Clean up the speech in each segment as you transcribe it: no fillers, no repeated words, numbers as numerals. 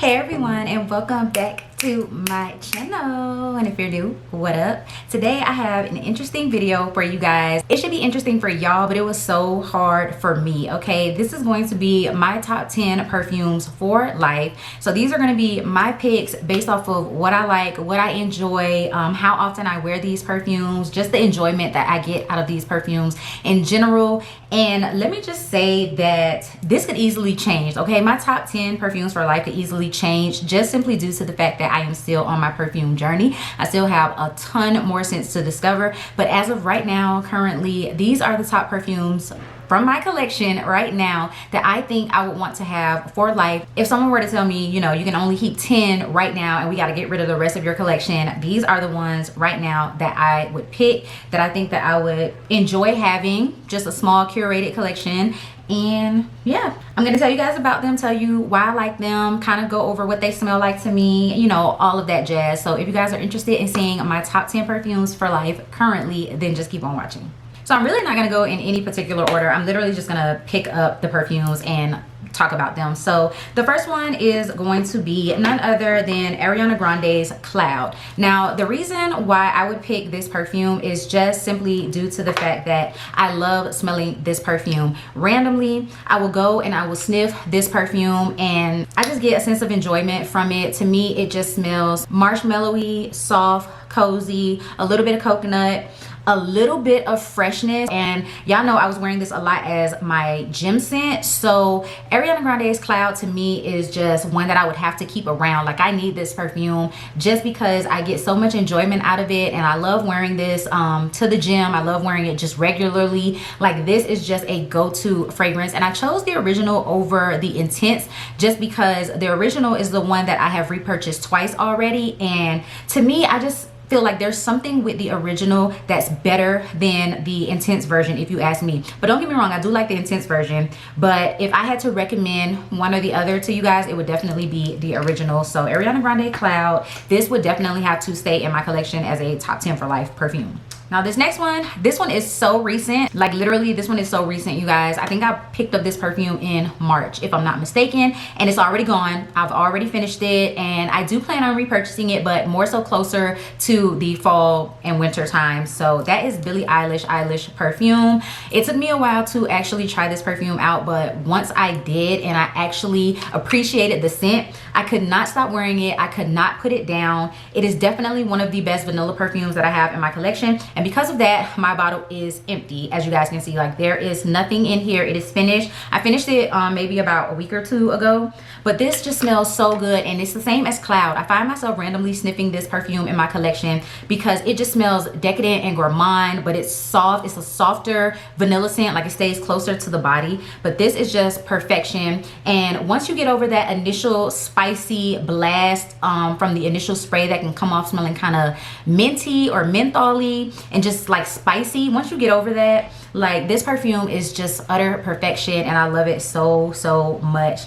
Hey everyone, and welcome back to my channel. And if you're new, what up? Today I have an interesting video for you guys. It should be interesting for y'all, but it was so hard for me. Okay, this is going to be my top 10 perfumes for life. So these are going to be my picks based off of what I like, what I enjoy, how often I wear these perfumes, just the enjoyment that I get out of these perfumes in general. And let me just say that this could easily change. Okay, my top 10 perfumes for life could easily change just simply due to the fact that I am still on my perfume journey. I still have a ton more scents to discover, but as of right now, currently, these are the top perfumes from my collection right now that I think I would want to have for life. If someone were to tell me, you know, you can only keep 10 right now and we got to get rid of the rest of your collection, these are the ones right now that I would pick, that I think that I would enjoy having, just a small curated collection. And yeah, I'm gonna tell you guys about them, tell you why I like them, kind of go over what they smell like to me, you know, all of that jazz. So if you guys are interested in seeing my top 10 perfumes for life currently, then just keep on watching. So I'm really not gonna go in any particular order. I'm literally just gonna pick up the perfumes and talk about them. So the first one is going to be none other than Ariana Grande's Cloud. Now, the reason why I would pick this perfume is just simply due to the fact that I love smelling this perfume. Randomly, I will go and I will sniff this perfume and I just get a sense of enjoyment from it. To me, it just smells marshmallowy, soft, cozy, a little bit of coconut, a little bit of freshness. And y'all know I was wearing this a lot as my gym scent. So Ariana Grande's Cloud to me is just one that I would have to keep around. Like, I need this perfume just because I get so much enjoyment out of it, and I love wearing this to the gym. I love wearing it just regularly. Like, this is just a go-to fragrance, and I chose the original over the Intense just because the original is the one that I have repurchased twice already, and to me, I just feel like there's something with the original that's better than the Intense version, if you ask me. But don't get me wrong, I do like the Intense version, but if I had to recommend one or the other to you guys, it would definitely be the original. So Ariana Grande Cloud, this would definitely have to stay in my collection as a top 10 for life perfume. Now this next one, this one is so recent. Like, literally, this one is so recent, you guys. I think I picked up this perfume in March, if I'm not mistaken, and it's already gone. I've already finished it, and I do plan on repurchasing it, but more so closer to the fall and winter time. So that is Billie Eilish perfume. It took me a while to actually try this perfume out, but once I did and I actually appreciated the scent, I could not stop wearing it. I could not put it down. It is definitely one of the best vanilla perfumes that I have in my collection. And because of that, my bottle is empty. As you guys can see, like, there is nothing in here. It is finished. I finished it maybe about a week or two ago, but this just smells so good, and it's the same as Cloud. I find myself randomly sniffing this perfume in my collection because it just smells decadent and gourmand, but it's soft. It's a softer vanilla scent, like it stays closer to the body, but this is just perfection. And once you get over that initial spicy blast from the initial spray that can come off smelling kind of minty or mentholy and just like spicy, once you get over that, like, this perfume is just utter perfection, and I love it so much.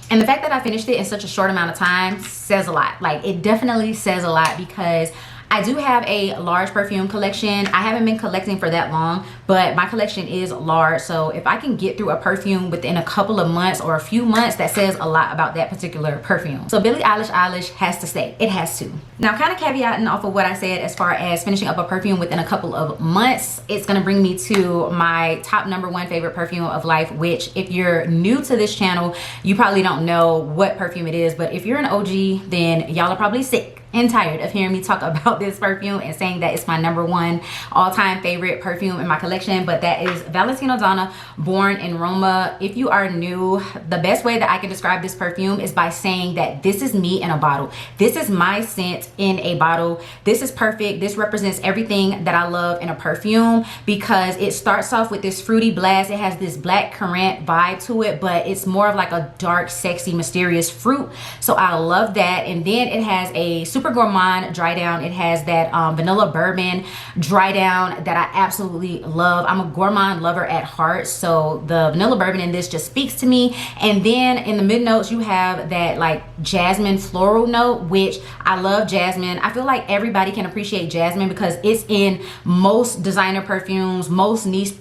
And the fact that I finished it in such a short amount of time says a lot. Like, it definitely says a lot because I do have a large perfume collection. I haven't been collecting for that long, but my collection is large. So if I can get through a perfume within a couple of months or a few months, that says a lot about that particular perfume. So Billie Eilish has to stay. It has to. Now, kind of caveating off of what I said as far as finishing up a perfume within a couple of months, it's gonna bring me to my top #1 favorite perfume of life, which, if you're new to this channel, you probably don't know what perfume it is, but if you're an OG, then y'all are probably sick and tired of hearing me talk about this perfume and saying that it's my #1 all-time favorite perfume in my collection, but that is Valentino Donna Born in Roma. If you are new, the best way that I can describe this perfume is by saying that this is me in a bottle. This is my scent in a bottle. This is perfect. This represents everything that I love in a perfume because it starts off with this fruity blast. It has this black currant vibe to it, but it's more of like a dark, sexy, mysterious fruit. So I love that. And then it has a super super gourmand dry down. It has that vanilla bourbon dry down that I absolutely love. I'm a gourmand lover at heart, so the vanilla bourbon in this just speaks to me. And then in the mid notes you have that like jasmine floral note, which I love jasmine. I feel like everybody can appreciate jasmine because it's in most designer perfumes, most niche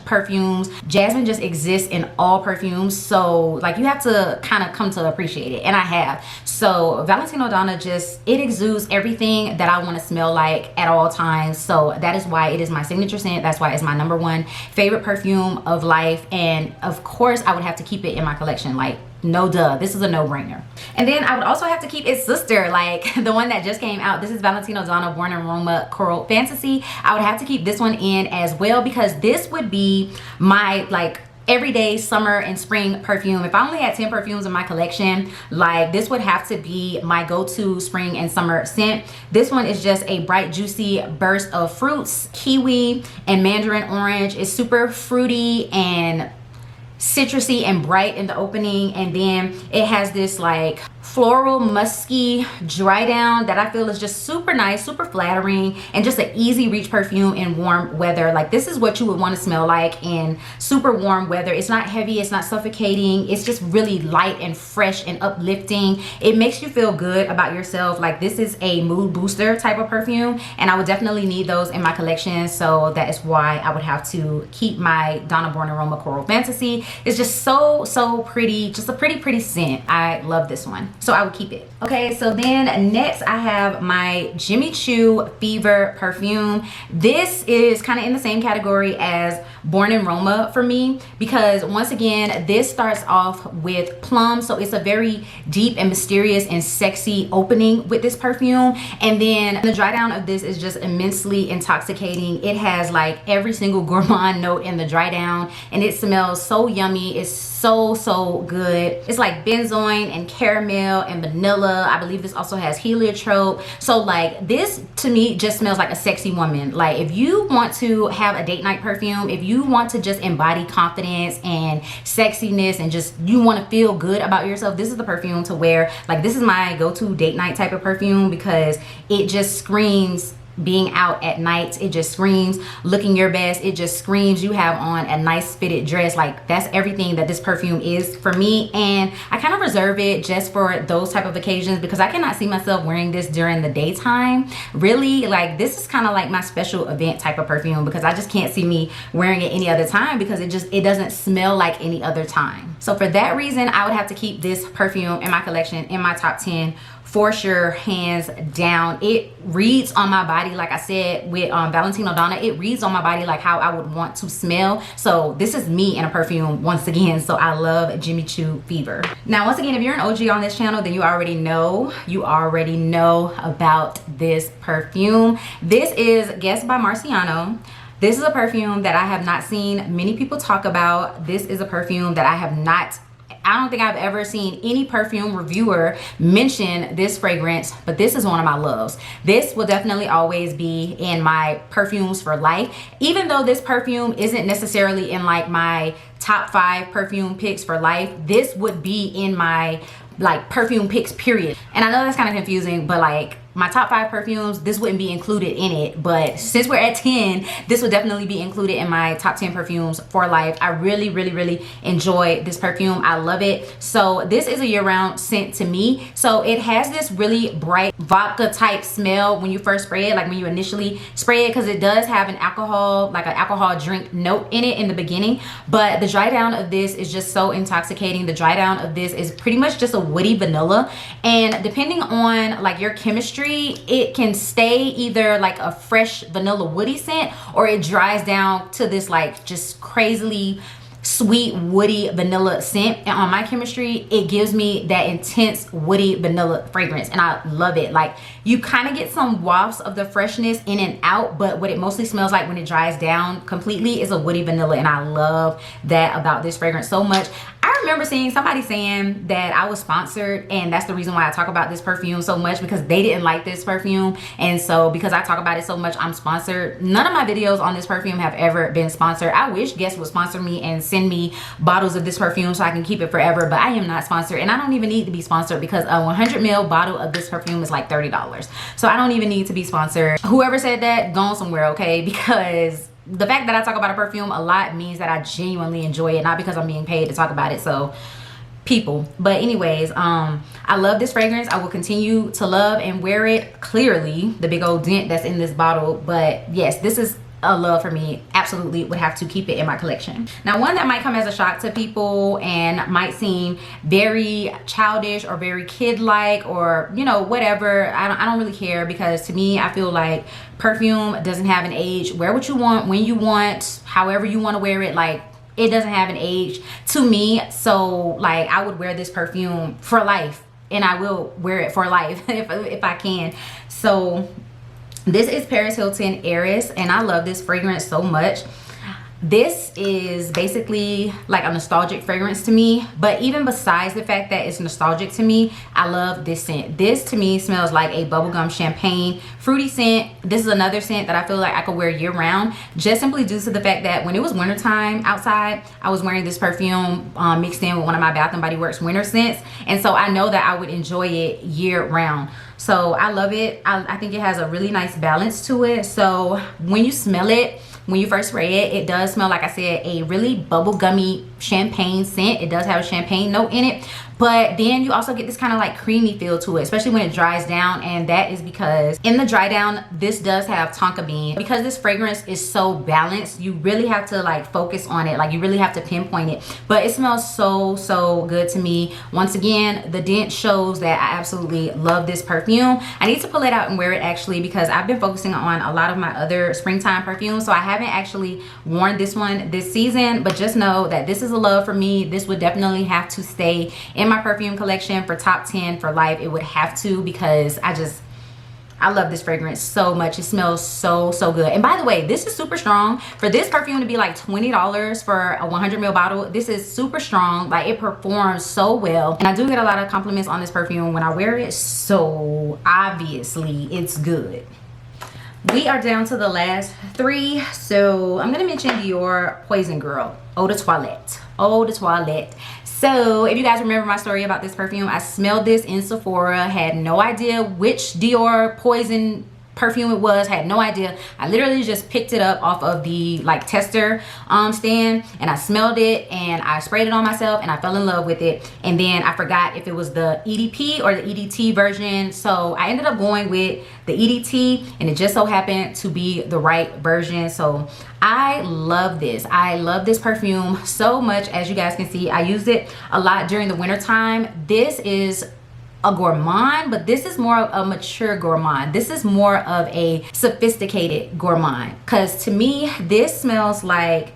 perfumes. Jasmine just exists in all perfumes, so like you have to kind of come to appreciate it, and I have. So Valentino Donna just, it exudes everything that I want to smell like at all times. So that is why it is my signature scent. That's why it's my #1 favorite perfume of life, and of course I would have to keep it in my collection. Like, no duh, this is a no-brainer. And then I would also have to keep its sister, like the one that just came out. This is Valentino Donna Born in Roma Coral Fantasy. I would have to keep this one in as well because this would be my like everyday summer and spring perfume. If I only had 10 perfumes in my collection, like this would have to be my go-to spring and summer scent. This one is just a bright juicy burst of fruits, kiwi and mandarin orange. It's super fruity and citrusy and bright in the opening, and then it has this like floral musky dry down that I feel is just super nice, super flattering, and just an easy reach perfume in warm weather. Like this is what you would want to smell like in super warm weather. It's not heavy, it's not suffocating, it's just really light and fresh and uplifting. It makes you feel good about yourself. Like this is a mood booster type of perfume, and I would definitely need those in my collection. So that is why I would have to keep my Donna Born in Roma Coral Fantasy. It's just so pretty, just a pretty scent. I love this one, so I would keep it. Okay, so then next I have my Jimmy Choo Fever perfume. This is kind of in the same category as Born in Roma for me because once again this starts off with plum, so it's a very deep and mysterious and sexy opening with this perfume, and then the dry down of this is just immensely intoxicating. It has like every single gourmand note in the dry down, and it smells so yummy. It's so good. It's like benzoin and caramel and vanilla. I believe this also has heliotrope. So like this to me just smells like a sexy woman. Like if you want to have a date night perfume, if you want to just embody confidence and sexiness and just you want to feel good about yourself, this is the perfume to wear. Like this is my go-to date night type of perfume because it just screams being out at night. It just screams looking your best. It just screams you have on a nice fitted dress. Like that's everything that this perfume is for me, and I kind of reserve it just for those type of occasions because I cannot see myself wearing this during the daytime. Really, like this is kind of like my special event type of perfume because I just can't see me wearing it any other time because it doesn't smell like any other time. So for that reason I would have to keep this perfume in my collection, in my top 10 for sure, hands down. It reads on my body, like I said with Valentino Donna, it reads on my body like how I would want to smell. So this is me in a perfume once again. So I love Jimmy Choo Fever. Now once again, if you're an OG on this channel, then you already know about this perfume. This is Guess by Marciano. This is a perfume that I have not seen many people talk about. This is a perfume that I don't think I've ever seen any perfume reviewer mention this fragrance, but this is one of my loves. This will definitely always be in my perfumes for life. Even though this perfume isn't necessarily in like my top 5 perfume picks for life, this would be in my like perfume picks period. And I know that's kind of confusing, but like my top 5 perfumes, this wouldn't be included in it, but since we're at 10, this would definitely be included in my top 10 perfumes for life. I really enjoy this perfume. I love it. So this is a year-round scent to me. So it has this really bright vodka type smell when you first spray it, like when you initially spray it, because it does have an alcohol, like an alcohol drink note in it in the beginning, but the dry down of this is just so intoxicating. The dry down of this is pretty much just a woody vanilla, and depending on like your chemistry, it can stay either like a fresh vanilla woody scent, or it dries down to this like just crazily sweet woody vanilla scent. And on my chemistry, it gives me that intense woody vanilla fragrance, and I love it. Like you kind of get some wafts of the freshness in and out, but what it mostly smells like when it dries down completely is a woody vanilla, and I love that about this fragrance so much. I remember seeing somebody saying that I was sponsored, and that's the reason why I talk about this perfume so much, because they didn't like this perfume, and so because I talk about it so much, I'm sponsored. None of my videos on this perfume have ever been sponsored. I wish Guess would sponsor me and send me bottles of this perfume so I can keep it forever, but I am not sponsored, and I don't even need to be sponsored because a 100 ml bottle of this perfume is like $30. So I don't even need to be sponsored. Whoever said that, gone somewhere, okay? Because the fact that I talk about a perfume a lot means that I genuinely enjoy it, not because I'm being paid to talk about it. So people, but anyways, I love this fragrance. I will continue to love and wear it. Clearly the big old dent that's in this bottle, but yes, this is a love for me. Absolutely would have to keep it in my collection. Now, one that might come as a shock to people and might seem very childish or very kid-like, or you know, whatever, I don't really care, because to me, I feel like perfume doesn't have an age. Wear what you want, when you want, however you want to wear it. Like, it doesn't have an age to me. So like, I would wear this perfume for life, and I will wear it for life if I can. So this is Paris Hilton Heiress, and I love this fragrance so much. This is basically like a nostalgic fragrance to me, but even besides the fact that it's nostalgic to me, I love this scent. This to me smells like a bubblegum champagne fruity scent. This is another scent that I feel like I could wear year round, just simply due to the fact that when it was wintertime outside, I was wearing this perfume mixed in with one of my Bath & Body Works winter scents, and so I know that I would enjoy it year round. So I love it. I think it has a really nice balance to it. So when you smell it, when you first spray it, it does smell, like I said, a really bubblegummy champagne scent. It does have a champagne note in it, but then you also get this kind of like creamy feel to it, especially when it dries down. And that is because in the dry down, this does have tonka bean. Because this fragrance is so balanced, you really have to like focus on it. Like, you really have to pinpoint it, but it smells so good to me. Once again, the dent shows that I absolutely love this perfume. I need to pull it out and wear it actually, because I've been focusing on a lot of my other springtime perfumes, so I haven't actually worn this one this season. But just know that this is a love for me. This would definitely have to stay in my perfume collection for top 10 for life. It would have to, because I love this fragrance so much. It smells so good. And by the way, this is super strong. For this perfume to be like $20 for a 100 ml bottle, this is super strong. Like, it performs so well, and I do get a lot of compliments on this perfume when I wear it, so obviously it's good. We are down to the last three, so I'm gonna mention Dior Poison Girl Eau de Toilette. Eau de Toilette. So if you guys remember my story about this perfume, I smelled this in Sephora, had no idea which Dior Poison perfume it was, had no idea. I literally just picked it up off of the like tester stand, and I smelled it and I sprayed it on myself, and I fell in love with it. And then I forgot if it was the EDP or the EDT version, so I ended up going with the EDT, and it just so happened to be the right version. So I love this. I love this perfume so much. As you guys can see, I used it a lot during the winter time. This is a gourmand, but this is more of a mature gourmand. This is more of a sophisticated gourmand, because to me this smells like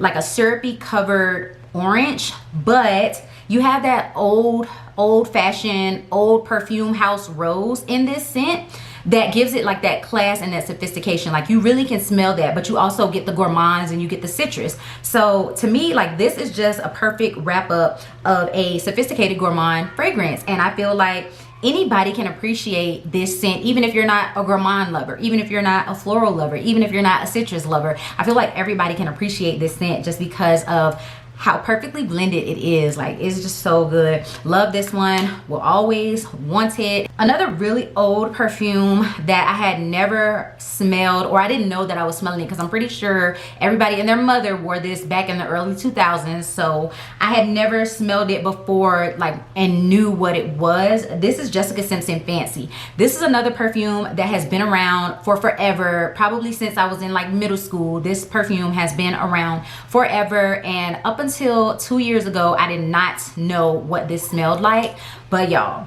a syrupy covered orange, but you have that old-fashioned old perfume house rose in this scent that gives it like that class and that sophistication. Like, you really can smell that, but you also get the gourmands and you get the citrus. So to me, like, this is just a perfect wrap up of a sophisticated gourmand fragrance. And I feel like anybody can appreciate this scent, even if you're not a gourmand lover, even if you're not a floral lover, even if you're not a citrus lover. I feel like everybody can appreciate this scent just because of how perfectly blended it is. Like, it's just so good. Love this one. Will always want it. Another really old perfume that I had never smelled, or I didn't know that I was smelling it, because I'm pretty sure everybody and their mother wore this back in the early 2000s, so I had never smelled it before, like, and knew what it was. This is Jessica Simpson Fancy. This is another perfume that has been around for forever, probably since I was in like middle school. This perfume has been around forever, and up until 2 years ago, I did not know what this smelled like. But y'all,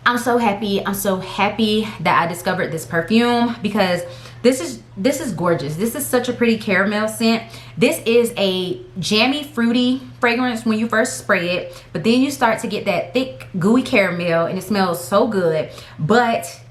I'm so happy. I'm so happy that I discovered this perfume, because this is gorgeous. This is such a pretty caramel scent. This is a jammy fruity fragrance when you first spray it, but then you start to get that thick gooey caramel, and it smells so good. But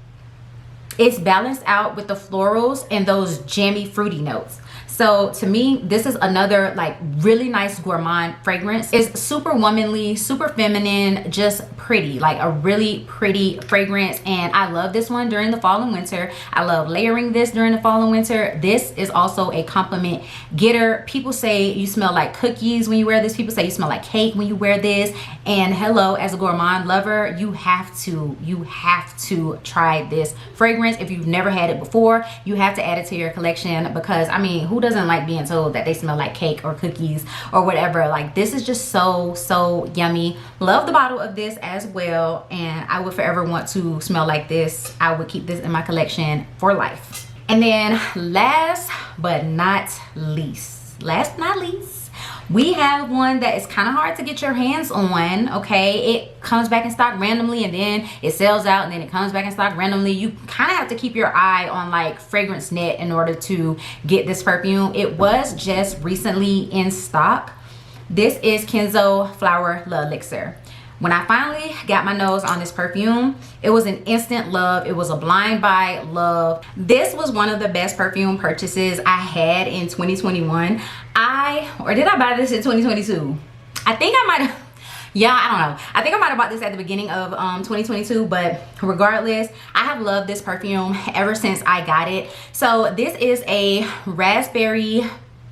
it's balanced out with the florals and those jammy fruity notes. So to me, this is another like really nice gourmand fragrance. It's super womanly, super feminine, just pretty, like a really pretty fragrance. And I love this one during the fall and winter. I love layering this during the fall and winter. This is also a compliment getter. People say you smell like cookies when you wear this. People say you smell like cake when you wear this. And hello, as a gourmand lover, you have to try this fragrance. If you've never had it before, you have to add it to your collection, because I mean, who doesn't like being told that they smell like cake or cookies or whatever? Like, this is just so yummy. Love the bottle of this as well, and I would forever want to smell like this. I would keep this in my collection for life. And then last but not least, we have one that is kind of hard to get your hands on. Okay, it comes back in stock randomly, and then it sells out, and then it comes back in stock randomly. You kind of have to keep your eye on like Fragrance Net in order to get this perfume. It was just recently in stock. This is Kenzo Flower Elixir. When I finally got my nose on this perfume, it was an instant love. It was a blind buy love. This was one of the best perfume purchases I had in 2021. Or did I buy this in 2022? I think I might have. Yeah, I don't know. I think I might have bought this at the beginning of 2022, but regardless, I have loved this perfume ever since I got it. So this is a raspberry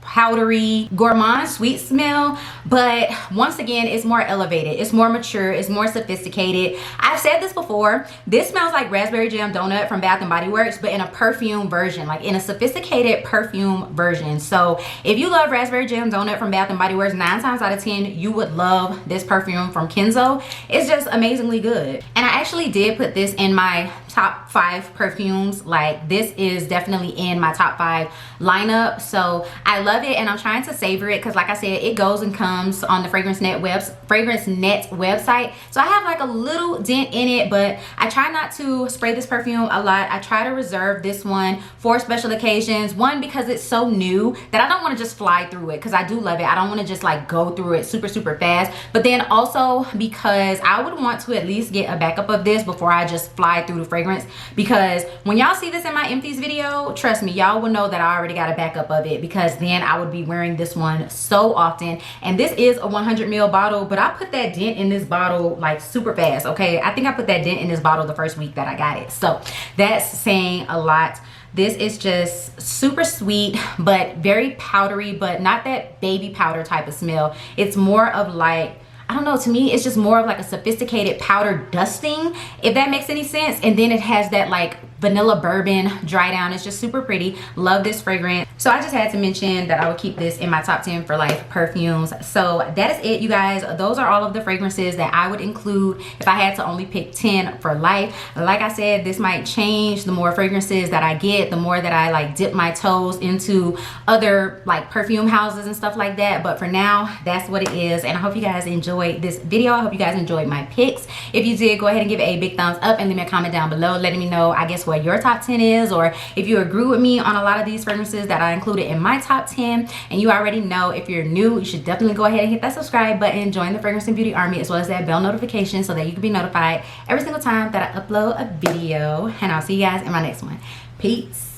powdery gourmand sweet smell, but once again, it's more elevated, it's more mature, it's more sophisticated. I've said this before, this smells like raspberry jam donut from Bath and Body Works, but in a perfume version, like in a sophisticated perfume version. So if you love raspberry jam donut from Bath and Body Works, 9 times out of 10 you would love this perfume from Kenzo. It's just amazingly good. And I actually did put this in my top 5 perfumes. Like, this is definitely in my top 5 lineup. So I love it, and I'm trying to savor it because, like I said, it goes and comes on the Fragrance Net website. So I have like a little dent in it, but I try not to spray this perfume a lot. I try to reserve this one for special occasions. One, because it's so new that I don't want to just fly through it, because I do love it. I don't want to just like go through it super fast. But then also because I would want to at least get a backup of this before I just fly through the fragrance. Because when y'all see this in my empties video, trust me, y'all will know that I already got a backup of it, because then I would be wearing this one so often. And this is a 100 ml bottle, but I put that dent in this bottle like super fast. Okay, I think I put that dent in this bottle the first week that I got it, so that's saying a lot. This is just super sweet, but very powdery, but not that baby powder type of smell. It's more of like, I don't know, to me it's just more of like a sophisticated powder dusting, if that makes any sense. And then it has that like vanilla bourbon dry down. It's just super pretty. Love this fragrance. So I just had to mention that I would keep this in my top 10 for life perfumes. So that is it, you guys. Those are all of the fragrances that I would include if I had to only pick 10 for life. Like I said, this might change the more fragrances that I get, the more that I like dip my toes into other like perfume houses and stuff like that. But for now, that's what it is. And I hope you guys enjoyed this video. I hope you guys enjoyed my picks. If you did, go ahead and give it a big thumbs up and leave me a comment down below letting me know, I guess, what your top 10 is, or if you agree with me on a lot of these fragrances that I included in my top 10. And you already know, if you're new, you should definitely go ahead and hit that subscribe button, join the Fragrance and Beauty Army, as well as that bell notification so that you can be notified every single time that I upload a video. And I'll see you guys in my next one. Peace.